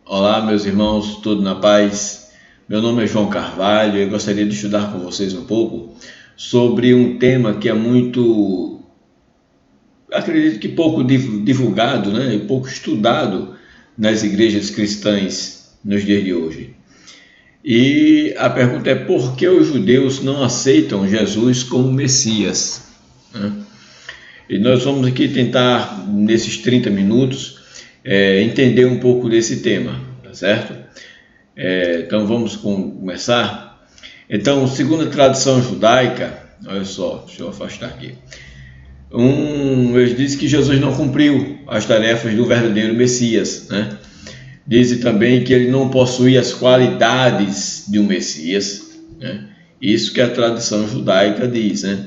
Olá, meus irmãos, tudo na paz? Meu nome é João Carvalho e eu gostaria de estudar com vocês um pouco sobre um tema que é muito, acredito que pouco divulgado, né, e pouco estudado nas igrejas cristãs nos dias de hoje. E a pergunta é: por que os judeus não aceitam Jesus como Messias, né? E nós vamos aqui tentar, nesses 30 minutos, entender um pouco desse tema, tá certo? Então vamos começar. Então, segundo a tradição judaica, olha só, deixa eu afastar aqui. Eles dizem que Jesus não cumpriu as tarefas do verdadeiro Messias, né? Dizem também que ele não possuía as qualidades de um Messias, né? Isso que a tradição judaica diz, né?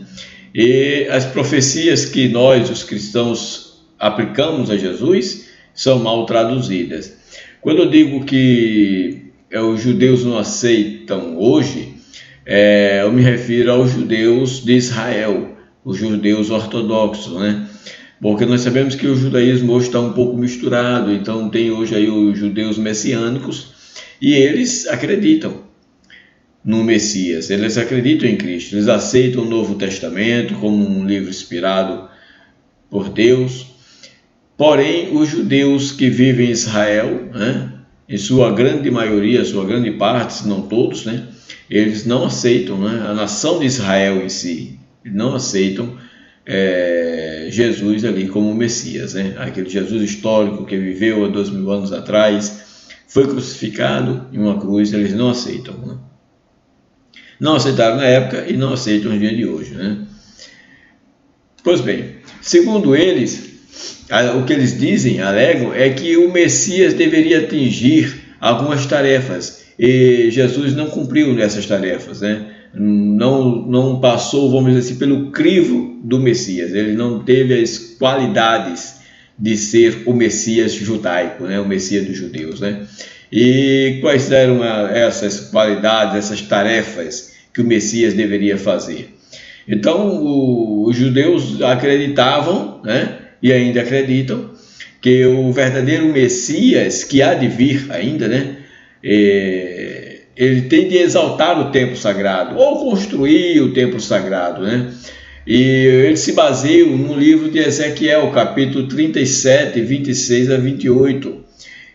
E as profecias que nós, os cristãos, aplicamos a Jesus são mal traduzidas. Quando eu digo que os judeus não aceitam hoje, eu me refiro aos judeus de Israel, os judeus ortodoxos, né? Porque nós sabemos que o judaísmo hoje está um pouco misturado, então tem hoje aí os judeus messiânicos e eles acreditam no Messias, eles acreditam em Cristo, eles aceitam o Novo Testamento como um livro inspirado por Deus. Porém, os judeus que vivem em Israel, né, em sua grande maioria, sua grande parte, se não todos, né, eles não aceitam, né, a nação de Israel em si, não aceitam Jesus ali como Messias, né, aquele Jesus histórico que viveu há 2000 anos atrás, foi crucificado em uma cruz, eles não aceitam, né? Não aceitaram na época e não aceitam no dia de hoje, né? Pois bem, segundo eles, o que eles dizem, alegam, é que o Messias deveria atingir algumas tarefas e Jesus não cumpriu nessas tarefas, né? Não passou, vamos dizer assim, pelo crivo do Messias. Ele não teve as qualidades de ser o Messias judaico, né? O Messias dos judeus, né? E quais eram essas qualidades, essas tarefas que o Messias deveria fazer? Então, os judeus acreditavam, né, e ainda acreditam, que o verdadeiro Messias, que há de vir ainda, né, ele tem de exaltar o templo sagrado, ou construir o templo sagrado, né? E eles se baseiam no livro de Ezequiel, capítulo 37, 26 a 28.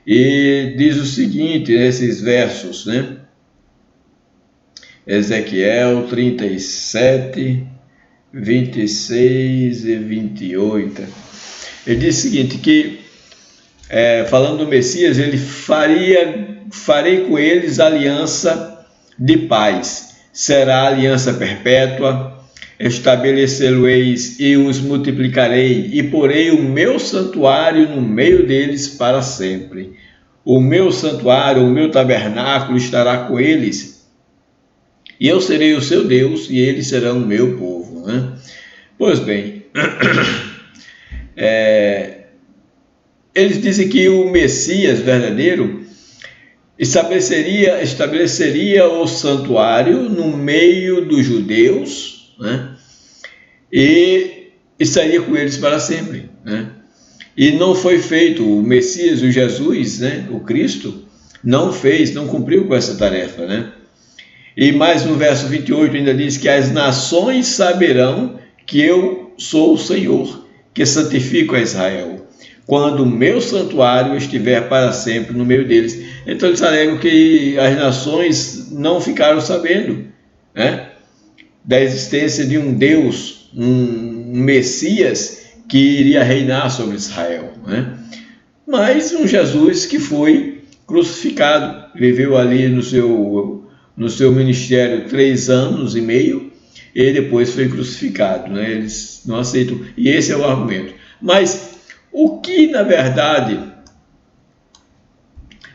E diz o seguinte, nesses versos, né? Ezequiel 37, 26 e 28. Ele diz o seguinte, que falando do Messias, ele farei com eles aliança de paz, será aliança perpétua, estabelecê-lo-eis e os multiplicarei, e porei o meu santuário no meio deles para sempre. O meu santuário, o meu tabernáculo estará com eles, e eu serei o seu Deus, e eles serão o meu povo, né? Pois bem, eles dizem que o Messias verdadeiro estabeleceria o santuário no meio dos judeus, né? E estaria com eles para sempre, né? E não foi feito, o Messias, o Jesus, né, o Cristo, não cumpriu com essa tarefa, né? E mais no verso 28 ainda diz que as nações saberão que eu sou o Senhor, que santifico a Israel, quando o meu santuário estiver para sempre no meio deles. Então eles alegam que as nações não ficaram sabendo, né, da existência de um Deus, um Messias que iria reinar sobre Israel, né? Mas um Jesus que foi crucificado, viveu ali no seu ministério 3 anos e meio e depois foi crucificado, né? Eles não aceitam, e esse é o argumento. Mas o que na verdade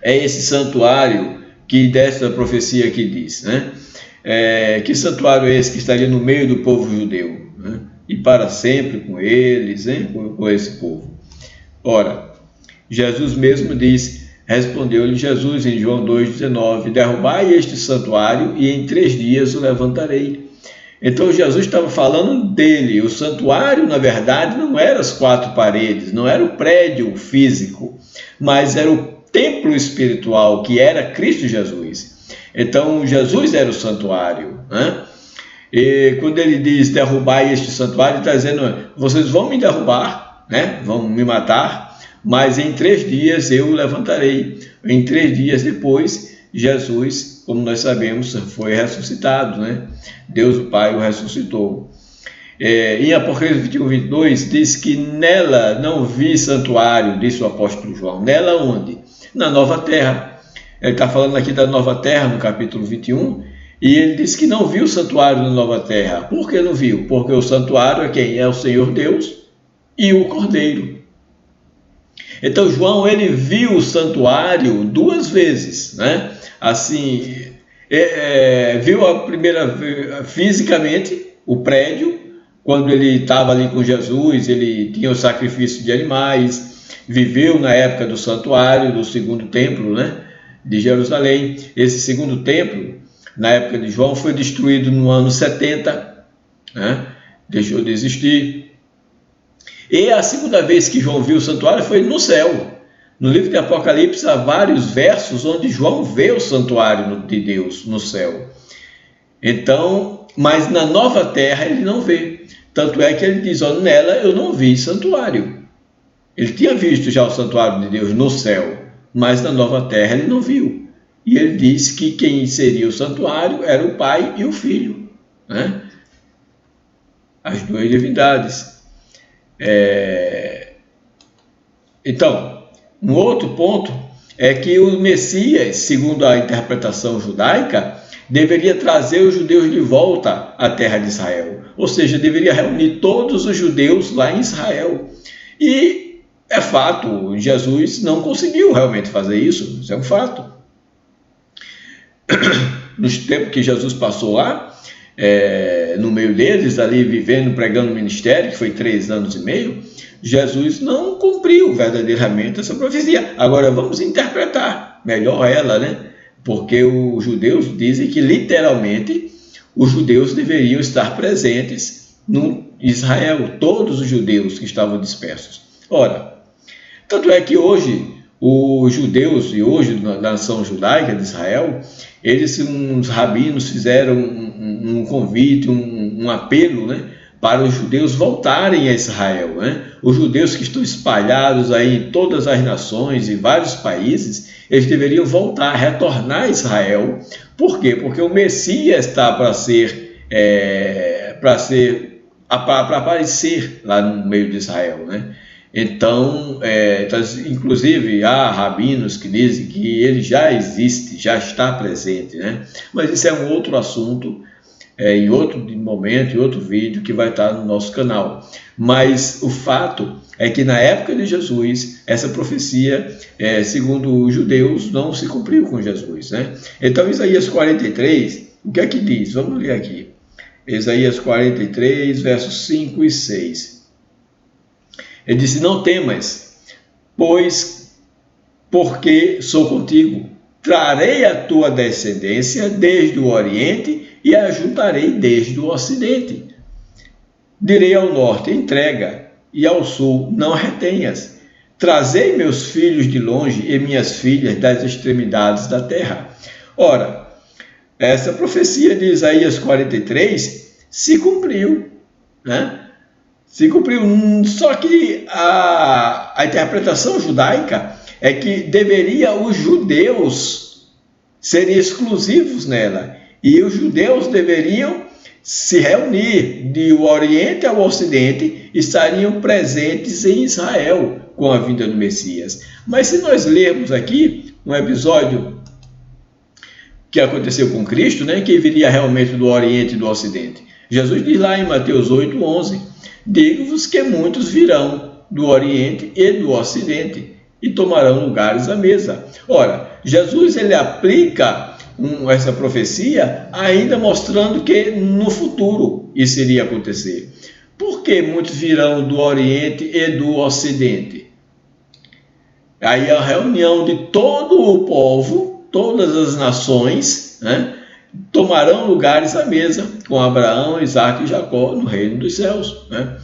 é esse santuário que desta profecia aqui diz, né? Que santuário é esse que estaria no meio do povo judeu, né? E para sempre com eles, hein? Com esse povo? Ora, Jesus mesmo diz, respondeu-lhe Jesus em João 2,19, derrubai este santuário e em 3 dias o levantarei. Então Jesus estava falando dele. O santuário, na verdade, não eram as 4 paredes, não era o prédio físico. mas era o templo espiritual que era Cristo Jesus. Então Jesus era o santuário, né? E quando ele diz derrubai este santuário, ele está dizendo, vocês vão me derrubar, né? Vão me matar, mas em 3 dias eu levantarei. Em 3 dias depois, Jesus, como nós sabemos, foi ressuscitado, né? Deus o Pai o ressuscitou. Em Apocalipse 21, 22, diz que nela não vi santuário, disse o apóstolo João. Nela onde? Na nova terra. Ele está falando aqui da nova terra, no capítulo 21, e ele diz que não viu o santuário na nova terra. Por que não viu? Porque o santuário é quem? É o Senhor Deus e o Cordeiro. Então João, ele viu o santuário 2 vezes, né? Assim, viu a primeira fisicamente o prédio, quando ele estava ali com Jesus, ele tinha o sacrifício de animais, viveu na época do santuário, do segundo templo, né, de Jerusalém. Esse segundo templo, na época de João, foi destruído no ano 70, né, deixou de existir. E a segunda vez que João viu o santuário foi no céu. No livro de Apocalipse há vários versos onde João vê o santuário de Deus no céu. Então, mas na nova terra ele não vê. Tanto é que ele diz, nela eu não vi santuário. Ele tinha visto já o santuário de Deus no céu, mas na nova terra ele não viu. E ele diz que quem seria o santuário era o Pai e o Filho, né? As 2 divindades. Então, um outro ponto é que o Messias, segundo a interpretação judaica, deveria trazer os judeus de volta à terra de Israel. Ou seja, deveria reunir todos os judeus lá em Israel. E é fato, Jesus não conseguiu realmente fazer isso. Isso é um fato. Nos tempos que Jesus passou lá, no meio deles, ali vivendo, pregando o ministério, que foi 3 anos e meio, Jesus não cumpriu verdadeiramente essa profecia. Agora vamos interpretar melhor ela, né? Porque os judeus dizem que literalmente os judeus deveriam estar presentes no Israel, todos os judeus que estavam dispersos. Ora, tanto é que hoje os judeus, e hoje na nação judaica de Israel, uns rabinos fizeram um convite, um apelo, né, para os judeus voltarem a Israel, né? Os judeus que estão espalhados aí em todas as nações e vários países, eles deveriam voltar, retornar a Israel. Por quê? Porque o Messias está para aparecer lá no meio de Israel, né? Então, inclusive há rabinos que dizem que ele já existe, já está presente, né? Mas isso é um outro assunto, em outro momento, em outro vídeo que vai estar no nosso canal. Mas o fato é que na época de Jesus, essa profecia, segundo os judeus, não se cumpriu com Jesus, né? Então, Isaías 43, o que é que diz? Vamos ler aqui. Isaías 43, versos 5 e 6. Ele disse, não temas, porque sou contigo. Trarei a tua descendência desde o Oriente e a juntarei desde o Ocidente. Direi ao norte, entrega, e ao sul, não a retenhas. Trazei meus filhos de longe e minhas filhas das extremidades da terra. Ora, essa profecia de Isaías 43 se cumpriu, né? Se cumpriu, só que a interpretação judaica é que deveria os judeus serem exclusivos nela, e os judeus deveriam se reunir do Oriente ao Ocidente e estariam presentes em Israel com a vinda do Messias. Mas se nós lermos aqui um episódio que aconteceu com Cristo, né, que viria realmente do Oriente e do Ocidente, Jesus diz lá em Mateus 8:11, digo-vos que muitos virão do Oriente e do Ocidente e tomarão lugares à mesa. Ora, Jesus ele aplica essa profecia ainda mostrando que no futuro isso iria acontecer. Por que muitos virão do Oriente e do Ocidente? Aí a reunião de todo o povo, todas as nações, né, tomarão lugares à mesa com Abraão, Isaac e Jacó no reino dos céus, né?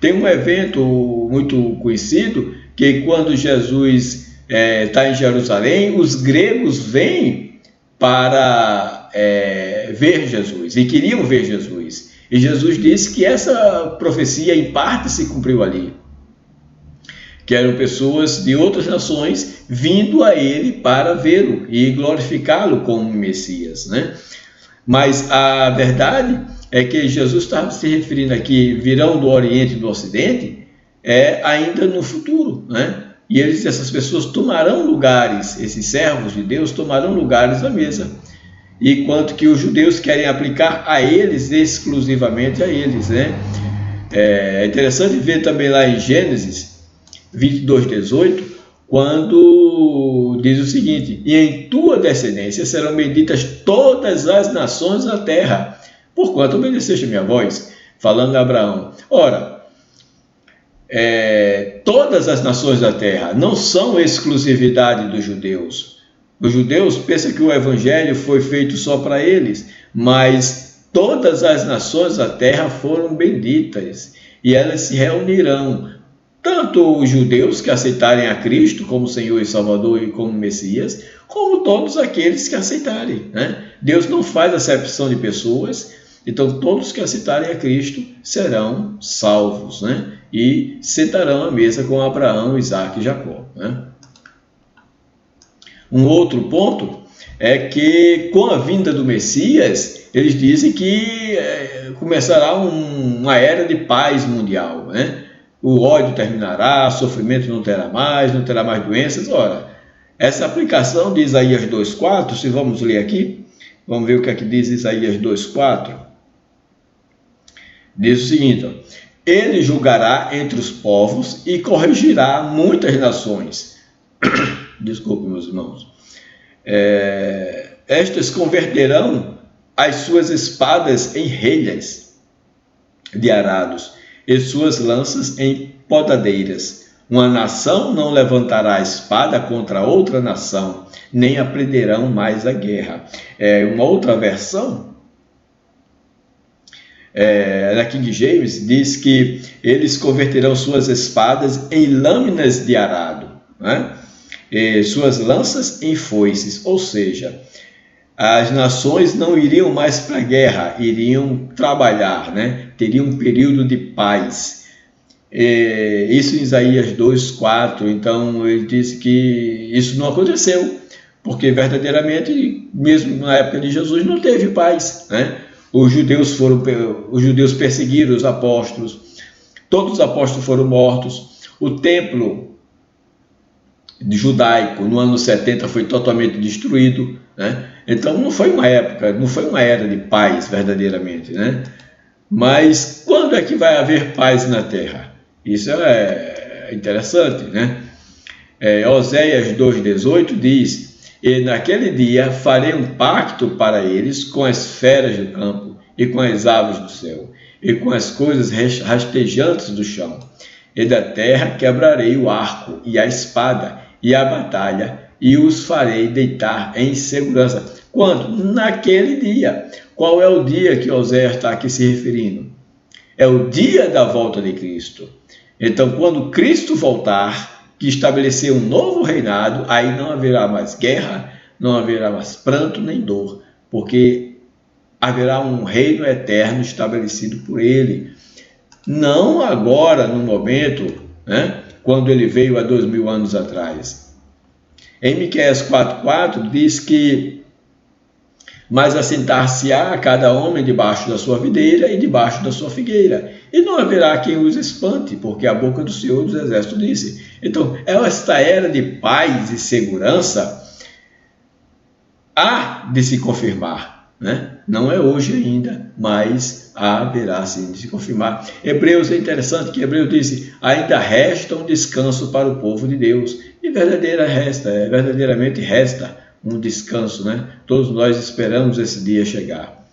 Tem um evento muito conhecido que quando Jesus está em Jerusalém, os gregos vêm para ver Jesus, e queriam ver Jesus. E Jesus disse que essa profecia em parte se cumpriu ali, que eram pessoas de outras nações vindo a ele para vê-lo e glorificá-lo como Messias, né? Mas a verdade é que Jesus está se referindo aqui, virão do Oriente e do Ocidente, ainda no futuro, né? E essas pessoas tomarão lugares, esses servos de Deus tomarão lugares à mesa, enquanto que os judeus querem aplicar a eles, exclusivamente a eles, né? É interessante ver também lá em Gênesis 22:18, quando diz o seguinte: e em tua descendência serão benditas todas as nações da terra, porquanto obedeceste a minha voz, falando a Abraão. Ora, todas as nações da terra não são exclusividade dos judeus. Os judeus pensam que o evangelho foi feito só para eles, mas todas as nações da terra foram benditas e elas se reunirão. Tanto os judeus que aceitarem a Cristo como Senhor e Salvador e como Messias, como todos aqueles que aceitarem, né? Deus não faz acepção de pessoas, então todos que aceitarem a Cristo serão salvos, né? E sentarão à mesa com Abraão, Isaque e Jacó, né? Um outro ponto é que com a vinda do Messias, eles dizem que começará uma era de paz mundial, né? O ódio terminará, o sofrimento não terá mais doenças. Ora, essa aplicação de Isaías 2:4, se vamos ler aqui, vamos ver o que é que diz Isaías 2:4. Diz o seguinte: ó, ele julgará entre os povos e corrigirá muitas nações. Desculpe, meus irmãos. Estas converterão as suas espadas em relhas de arados e suas lanças em podadeiras. Uma nação não levantará a espada contra outra nação, nem aprenderão mais a guerra. Uma outra versão, na King James, diz que eles converterão suas espadas em lâminas de arado, né? E suas lanças em foices, ou seja, as nações não iriam mais para a guerra, iriam trabalhar, né? Teriam um período de paz. Isso em Isaías 2:4. Então ele disse que isso não aconteceu, porque verdadeiramente, mesmo na época de Jesus, não teve paz, né? Os judeus perseguiram os apóstolos, todos os apóstolos foram mortos, o templo judaico no ano 70 foi totalmente destruído, né? Então não foi uma era de paz verdadeiramente, né? Mas quando é que vai haver paz na terra? Isso é interessante, né? Oséias 2:18 diz: e naquele dia farei um pacto para eles com as feras do campo e com as aves do céu e com as coisas rastejantes do chão, e da terra quebrarei o arco e a espada e a batalha, e os farei deitar em segurança. Quando? Naquele dia. Qual é o dia que Oséias está aqui se referindo? É o dia da volta de Cristo. Então, quando Cristo voltar, que estabelecer um novo reinado, aí não haverá mais guerra, não haverá mais pranto nem dor, porque haverá um reino eterno estabelecido por ele. Não agora, no momento, né, quando ele veio há 2000 anos atrás. Em Miqueias 4:4 diz que: mas assentar-se-á cada homem debaixo da sua videira e debaixo da sua figueira, e não haverá quem os espante, porque a boca do Senhor dos Exércitos disse. Então, esta era de paz e segurança há de se confirmar, né? Não é hoje ainda, mas haverá sim de se confirmar. Hebreus, é interessante que Hebreus disse: ainda resta um descanso para o povo de Deus. E verdadeiramente resta um descanso, né? Todos nós esperamos esse dia chegar.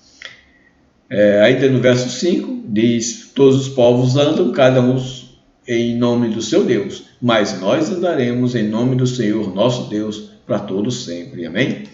Ainda no verso 5 diz: todos os povos andam, cada um em nome do seu Deus, mas nós andaremos em nome do Senhor nosso Deus para todos sempre. Amém?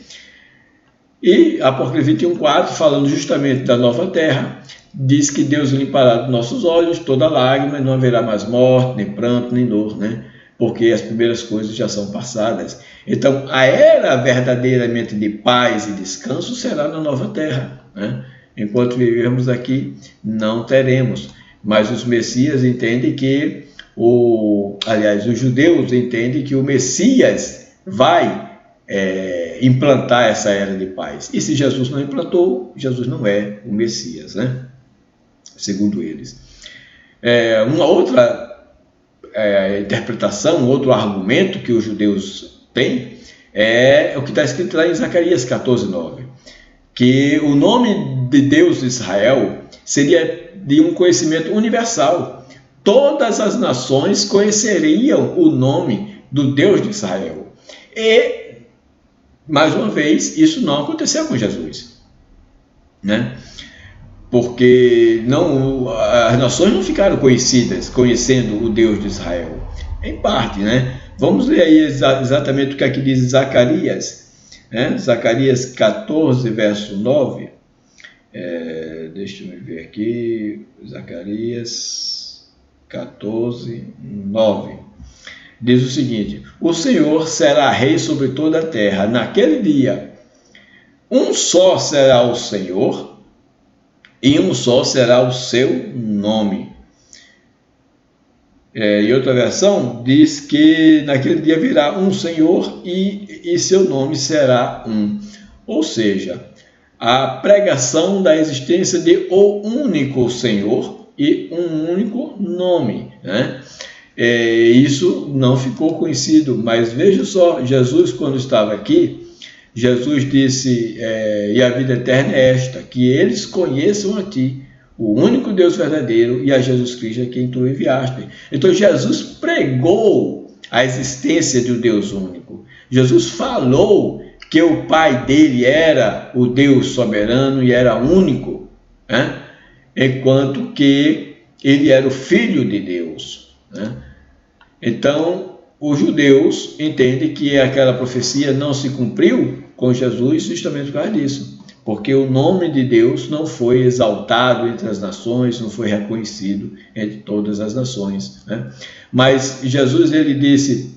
E Apocalipse 21:4, falando justamente da nova terra, diz que Deus limpará dos nossos olhos toda lágrima, e não haverá mais morte, nem pranto, nem dor, né? porque as primeiras coisas já são passadas. Então, a era verdadeiramente de paz e descanso será na nova terra, né? Enquanto vivermos aqui, não teremos. Mas os Messias entendem que, os judeus entendem que o Messias vai implantar essa era de paz. E se Jesus não implantou, Jesus não é o Messias, né? Segundo eles. Uma outra interpretação, outro argumento que os judeus têm é o que está escrito lá em Zacarias 14:9, que o nome de Deus de Israel seria de um conhecimento universal. Todas as nações conheceriam o nome do Deus de Israel. E, mais uma vez, isso não aconteceu com Jesus, né? Porque as nações não ficaram conhecendo o Deus de Israel. Em parte, né? Vamos ler aí exatamente o que aqui diz Zacarias, né? Zacarias 14, verso 9. Deixa eu ver aqui. Zacarias 14, 9. Diz o seguinte: o Senhor será rei sobre toda a terra. Naquele dia, um só será o Senhor, e um só será o seu nome. E outra versão diz que naquele dia virá um Senhor e seu nome será um. Ou seja, a pregação da existência de o único Senhor e um único nome, né? Isso não ficou conhecido, mas veja só, Jesus, quando estava aqui, Jesus disse, e a vida eterna é esta, que eles conheçam a ti, o único Deus verdadeiro, e a Jesus Cristo a quem tu enviaste. Então Jesus pregou a existência de um Deus único. Jesus falou que o Pai dele era o Deus soberano e era único, né? Enquanto que ele era o Filho de Deus, né? Então, os judeus entendem que aquela profecia não se cumpriu com Jesus justamente por causa disso, porque o nome de Deus não foi exaltado entre as nações, não foi reconhecido entre todas as nações, né? Mas Jesus, ele disse,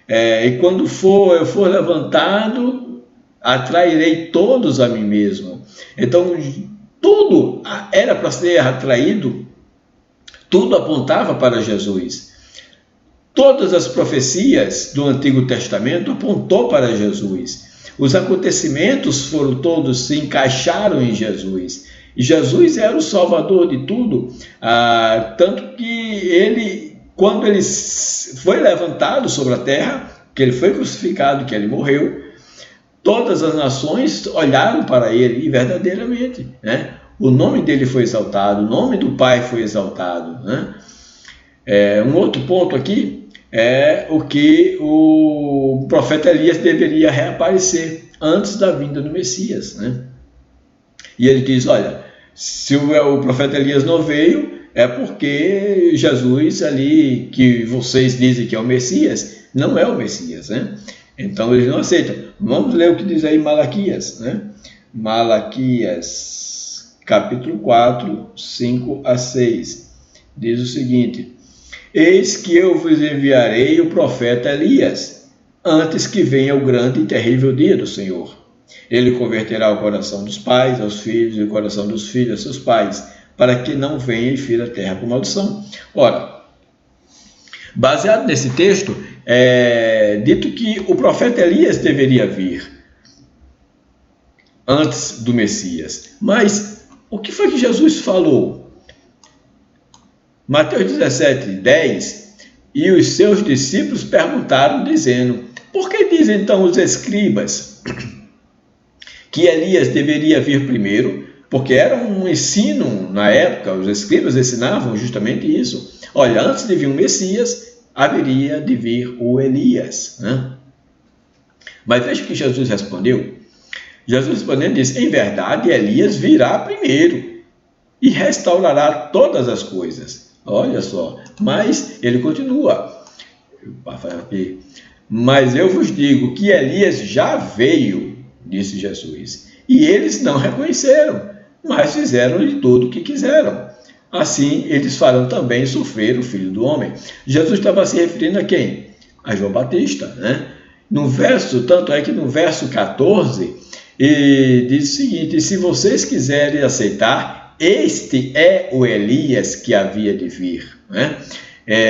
e quando eu for levantado, atrairei todos a mim mesmo. Então, tudo era para ser atraído, tudo apontava para Jesus. Todas as profecias do Antigo Testamento apontou para Jesus. Os acontecimentos se encaixaram em Jesus. E Jesus era o salvador de tudo, tanto que quando ele foi levantado sobre a terra, que ele foi crucificado, que ele morreu, todas as nações olharam para ele, e verdadeiramente, né? O nome dele foi exaltado, o nome do Pai foi exaltado, né? Um outro ponto aqui é o que o profeta Elias deveria reaparecer antes da vinda do Messias, né? E ele diz, olha, se o profeta Elias não veio, é porque Jesus ali, que vocês dizem que é o Messias, não é o Messias, né? Então eles não aceitam. Vamos ler o que diz aí Malaquias, né? Malaquias, capítulo 4, 5 a 6. Diz o seguinte: eis que eu vos enviarei o profeta Elias, antes que venha o grande e terrível dia do Senhor. Ele converterá o coração dos pais aos filhos e o coração dos filhos a seus pais, para que não venha e fira a terra com maldição. Ora, baseado nesse texto, é dito que o profeta Elias deveria vir antes do Messias. Mas o que foi que Jesus falou? Mateus 17:10, e os seus discípulos perguntaram, dizendo: por que dizem então os escribas que Elias deveria vir primeiro? Porque era um ensino na época, os escribas ensinavam justamente isso. Olha, antes de vir o Messias, haveria de vir o Elias, né? Mas veja o que Jesus respondeu. Jesus respondendo disse: em verdade, Elias virá primeiro e restaurará todas as coisas. Olha só, mas ele continua. Mas eu vos digo que Elias já veio, disse Jesus, e eles não reconheceram, mas fizeram-lhe tudo o que quiseram. Assim, eles farão também sofrer o Filho do Homem. Jesus estava se referindo a quem? a João Batista, né? No verso, tanto é que no verso 14, e diz o seguinte: se vocês quiserem aceitar, este é o Elias que havia de vir, né?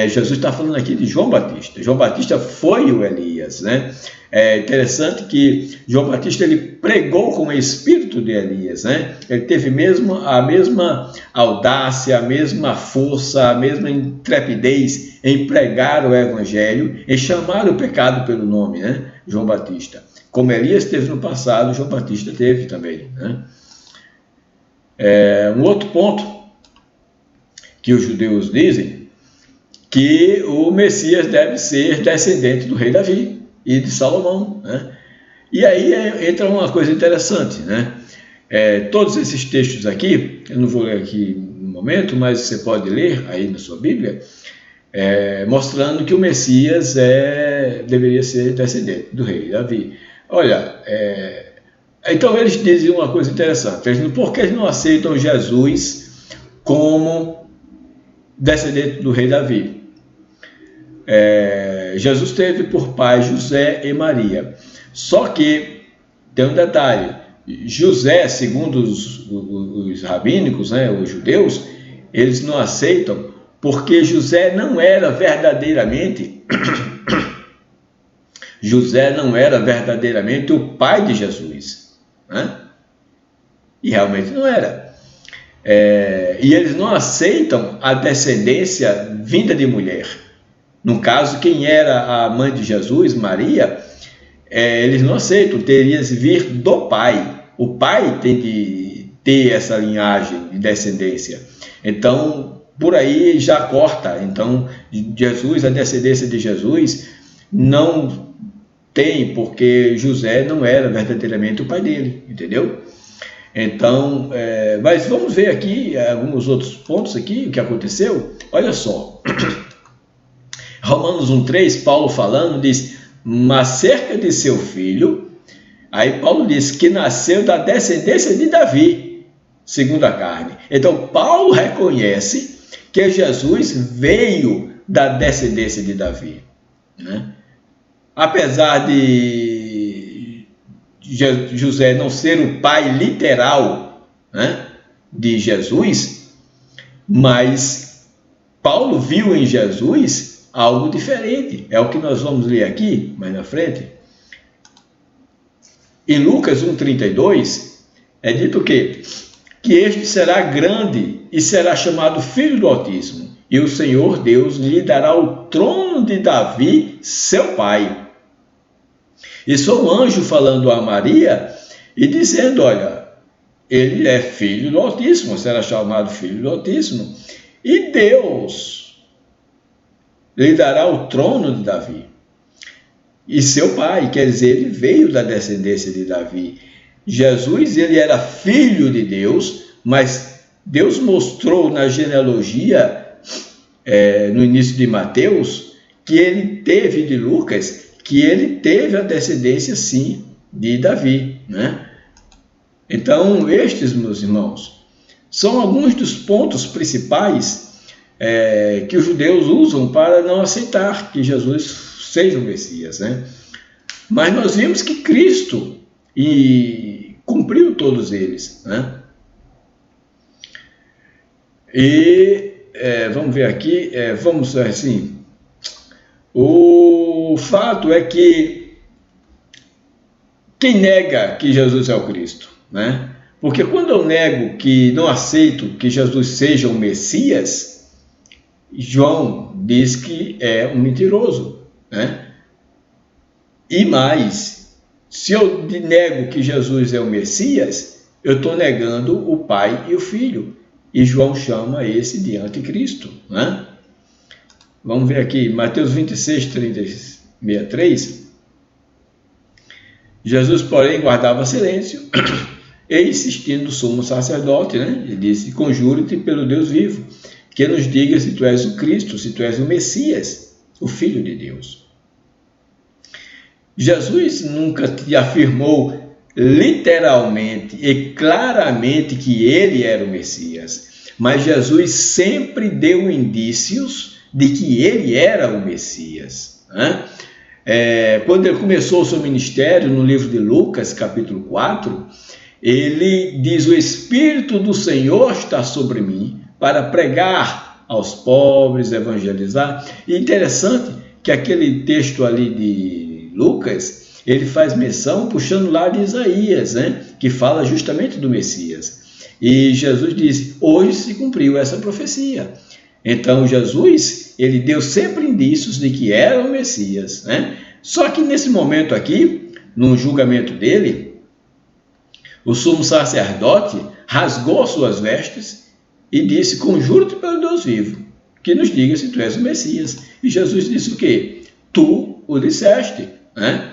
Jesus está falando aqui de João Batista. João Batista foi o Elias, né? É interessante que João Batista ele pregou com o espírito de Elias, né? Ele teve a mesma audácia, a mesma força, a mesma intrepidez em pregar o evangelho, em chamar o pecado pelo nome, né? João Batista. Como Elias teve no passado, João Batista teve também, né? Um outro ponto que os judeus dizem que o Messias deve ser descendente do rei Davi e de Salomão, né? E aí entra uma coisa interessante, né? Todos esses textos aqui, eu não vou ler aqui no momento, mas você pode ler aí na sua Bíblia, mostrando que o Messias deveria ser descendente do rei Davi. Olha, então eles dizem uma coisa interessante: por que eles não aceitam Jesus como descendente do rei Davi? Jesus teve por pai José e Maria. Só que tem um detalhe: José, segundo os rabínicos, né, os judeus, eles não aceitam porque José não era verdadeiramente o pai de Jesus, né? E realmente não era. E eles não aceitam a descendência vinda de mulher. No caso, quem era a mãe de Jesus, Maria, eles não aceitam, teria de vir do pai. O pai tem de ter essa linhagem de descendência. Então, por aí já corta. Então, a descendência de Jesus não tem, porque José não era verdadeiramente o pai dele, entendeu? Então, mas vamos ver aqui alguns outros pontos aqui, o que aconteceu. Olha só. Romanos 1,3, Paulo falando, diz: mas acerca de seu filho, aí Paulo diz que nasceu da descendência de Davi, segundo a carne. Então, Paulo reconhece que Jesus veio da descendência de Davi, né? Apesar de José não ser o pai literal, né, de Jesus, mas Paulo viu em Jesus algo diferente. É o que nós vamos ler aqui mais na frente. Em Lucas 1,32 é dito que este será grande e será chamado Filho do Altíssimo, e o Senhor Deus lhe dará o trono de Davi, seu pai. Isso é um anjo falando a Maria e dizendo: olha, ele é Filho do Altíssimo, será chamado Filho do Altíssimo, e Deus lhe dará o trono de Davi. E seu pai, quer dizer, ele veio da descendência de Davi. Jesus, ele era filho de Deus, mas Deus mostrou na genealogia, no início de Mateus, que ele teve, de Lucas, que ele teve a descendência, sim, de Davi, né? Então, estes, meus irmãos, são alguns dos pontos principais que os judeus usam para não aceitar que Jesus seja o Messias, né? Mas nós vimos que Cristo cumpriu todos eles, né? E vamos ver aqui, vamos assim, o fato é que quem nega que Jesus é o Cristo, né? Porque quando eu nego que não aceito que Jesus seja o Messias, João diz que é um mentiroso, né? E mais, se eu nego que Jesus é o Messias, eu estou negando o Pai e o Filho. E João chama esse de anticristo, né? Vamos ver aqui, Mateus 26, 63. Jesus, porém, guardava silêncio e, insistindo o sumo sacerdote, né? Ele disse: conjuro-te pelo Deus vivo, que nos diga se tu és o Cristo, se tu és o Messias, o Filho de Deus. Jesus nunca te afirmou literalmente e claramente que ele era o Messias, mas Jesus sempre deu indícios de que ele era o Messias. né? Quando ele começou o seu ministério, no livro de Lucas, capítulo 4, ele diz: o Espírito do Senhor está sobre mim para pregar aos pobres, evangelizar. E interessante que aquele texto ali de Lucas, ele faz menção puxando lá de Isaías, né? Que fala justamente do Messias. E Jesus disse: hoje se cumpriu essa profecia. Então Jesus, ele deu sempre indícios de que era o Messias, né? Só que nesse momento aqui, no julgamento dele, o sumo sacerdote rasgou suas vestes e disse: conjuro-te pelo Deus vivo, que nos diga se tu és o Messias. E Jesus disse o quê? Tu o disseste, né?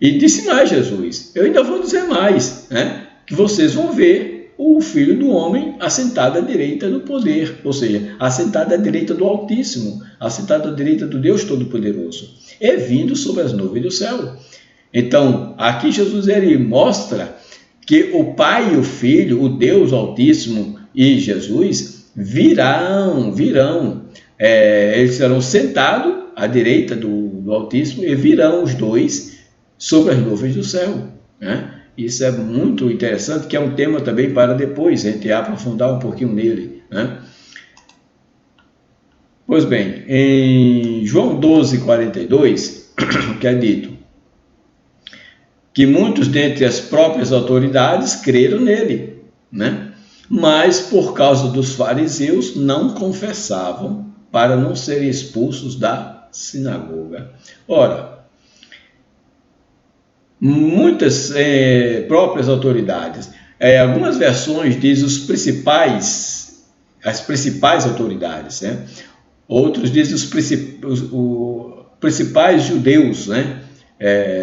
E disse mais Jesus: eu ainda vou dizer mais, né? Que vocês vão ver o Filho do Homem assentado à direita do poder, ou seja, assentado à direita do Altíssimo, assentado à direita do Deus Todo-Poderoso, e vindo sobre as nuvens do céu. Então, aqui Jesus ele mostra que o Pai e o Filho, o Deus Altíssimo e Jesus virão, eles serão sentados à direita do Altíssimo e virão os dois sobre as nuvens do céu, né? Isso é muito interessante, que é um tema também para depois a gente aprofundar um pouquinho nele, né? Pois bem, em João 12:42, que é dito que muitos dentre as próprias autoridades creram nele, né? Mas por causa dos fariseus não confessavam, para não serem expulsos da sinagoga. Ora, muitas próprias autoridades, algumas versões dizem as principais autoridades, né? Outros dizem os principais judeus, né?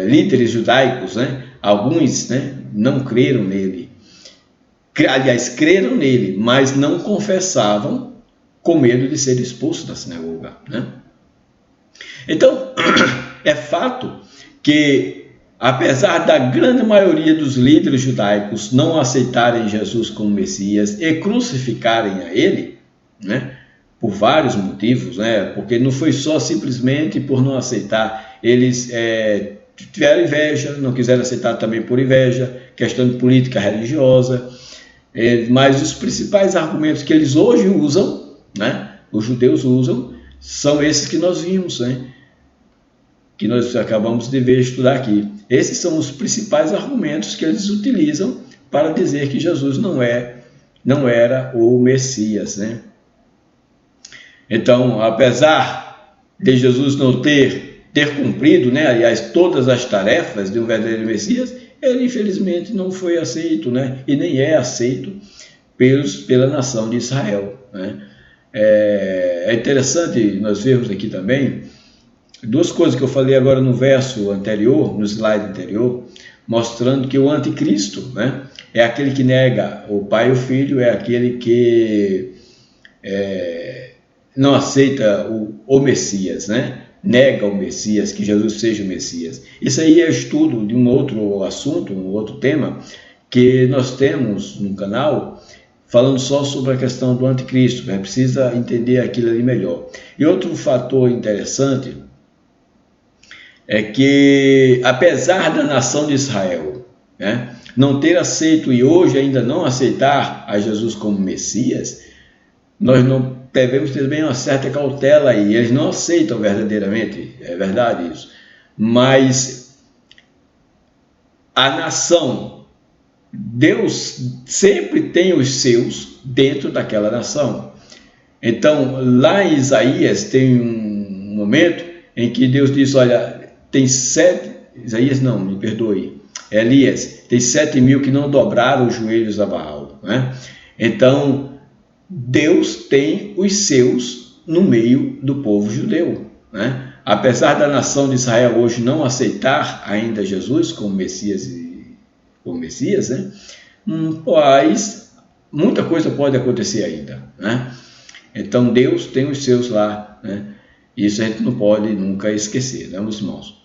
Líderes judaicos, né? Alguns, né, não creram nele. Aliás, creram nele, mas não confessavam, com medo de ser expulsos da sinagoga, né? Então, é fato que, apesar da grande maioria dos líderes judaicos não aceitarem Jesus como Messias e crucificarem a ele, né, por vários motivos, né, porque não foi só simplesmente por não aceitar, eles tiveram inveja, não quiseram aceitar também por inveja, questão de política religiosa, mas os principais argumentos que eles hoje usam, né, os judeus usam, são esses que nós vimos, né, que nós acabamos de ver, estudar aqui. Esses são os principais argumentos que eles utilizam para dizer que Jesus não era o Messias, né? Então, apesar de Jesus não ter cumprido, né, aliás, todas as tarefas de um verdadeiro Messias, ele infelizmente não foi aceito, né, e nem é aceito pela nação de Israel, né? É interessante nós vermos aqui também duas coisas que eu falei agora no verso anterior, no slide anterior, mostrando que o anticristo, né, é aquele que nega o Pai e o Filho, é aquele que não aceita o Messias, né? Nega o Messias, que Jesus seja o Messias. Isso aí é estudo de um outro assunto, um outro tema, que nós temos no canal, falando só sobre a questão do anticristo, né? Precisa entender aquilo ali melhor. E outro fator interessante é que, apesar da nação de Israel, né, não ter aceito e hoje ainda não aceitar a Jesus como Messias, nós não devemos ter bem uma certa cautela aí. Eles não aceitam verdadeiramente, é verdade isso, mas a nação, Deus sempre tem os seus dentro daquela nação. Então, lá em Isaías tem um momento em que Deus diz: olha, tem Elias, tem 7.000 que não dobraram os joelhos a Baal, né? Então, Deus tem os seus no meio do povo judeu, né? Apesar da nação de Israel hoje não aceitar ainda Jesus como Messias, né? Mas muita coisa pode acontecer ainda, né? Então, Deus tem os seus lá, né? Isso a gente não pode nunca esquecer, né, meus irmãos?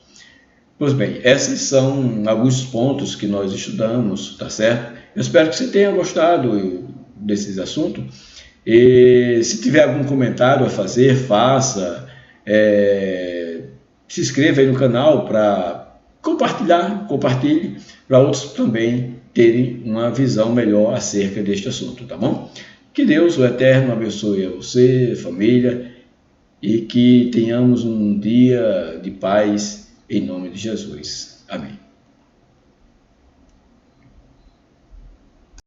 Pois bem, esses são alguns pontos que nós estudamos, tá certo? Eu espero que você tenha gostado desses assuntos. E se tiver algum comentário a fazer, faça. se inscreva aí no canal para compartilhe para outros também terem uma visão melhor acerca deste assunto, tá bom? Que Deus, o Eterno, abençoe a você, família, e que tenhamos um dia de paz em nome de Jesus. Amém.